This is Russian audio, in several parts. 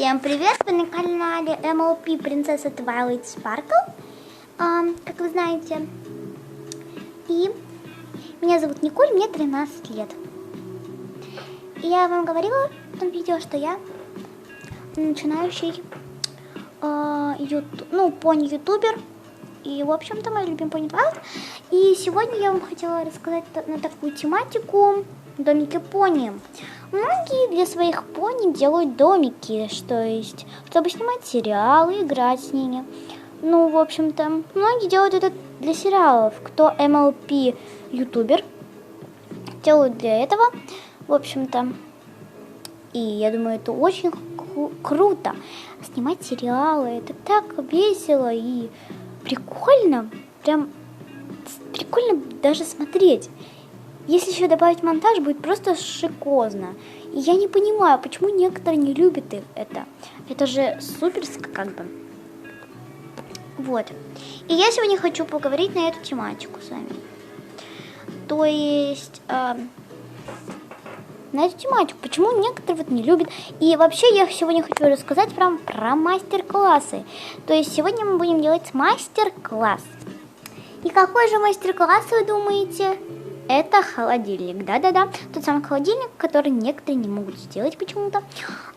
Всем привет! Вы на канале MLP Принцесса Twilight Sparkle, как вы знаете. И меня зовут Николь, мне 13 лет. И я вам говорила в том видео, что я начинающий пони-ютубер. И, в общем-то, мой любимый пони Twilight. И сегодня я вам хотела рассказать на такую тематику домики пони. Многие для своих пони делают домики, чтобы снимать сериалы, играть с ними. Ну, в общем-то, многие делают это для сериалов. Кто MLP ютубер, делают для этого, в общем-то. И я думаю, это очень круто. Снимать сериалы, это так весело и прикольно. Прям прикольно даже смотреть. Если еще добавить монтаж, будет просто шикозно. И я не понимаю, почему некоторые не любят это. Это же суперско как бы. Вот. И я сегодня хочу поговорить на эту тематику с вами. То есть, на эту тематику, почему некоторые не любят. И вообще я сегодня хочу рассказать вам про мастер-классы. То есть сегодня мы будем делать мастер-класс. И какой же мастер-класс вы думаете? Это холодильник, да-да-да, тот самый холодильник, который некоторые не могут сделать почему-то.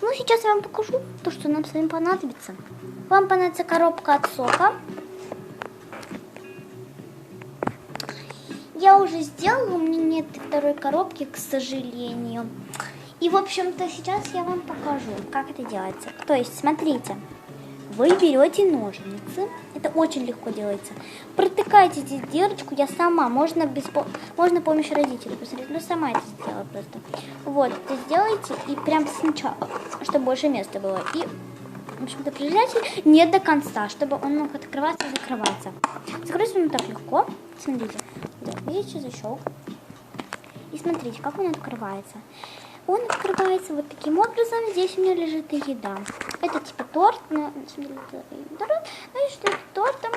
Ну, сейчас я вам покажу то, что нам с вами понадобится. Вам понадобится коробка от сока. Я уже сделала, у меня нет второй коробки, к сожалению. И, в общем-то, сейчас я вам покажу, как это делается. То есть, смотрите. Вы берете ножницы, это очень легко делается. Протыкаете здесь дырочку, я сама, можно помощью родителей посмотреть, но сама это сделала просто. Вот, это сделаете и прям сначала, чтобы больше места было. И, в общем-то, прижимайте не до конца, чтобы он мог открываться и закрываться. Закройте он так легко, смотрите, вот, видите защелк. И смотрите, как он открывается. Он открывается вот таким образом. Здесь у меня лежит и еда. Это типа торт. Ну и что это тортом.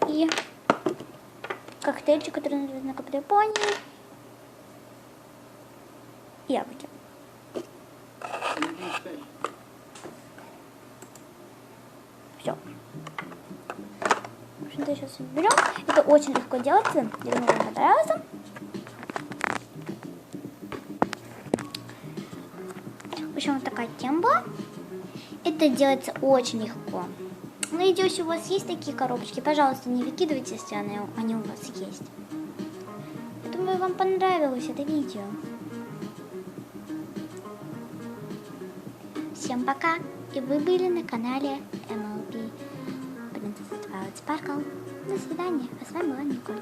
И коктейльчик, который называется на коктейль пони. И яблоки. Все. В общем-то, сейчас берем. Это очень легко делается. Я думаю, вам понравится. В общем, вот такая тема была. Это делается очень легко. Но если у вас есть такие коробочки, пожалуйста, не выкидывайте, если они у вас есть. Я думаю, вам понравилось это видео. Всем пока! И вы были на канале MLP Принцесса Twilight Sparkle. До свидания. А с вами была Николь.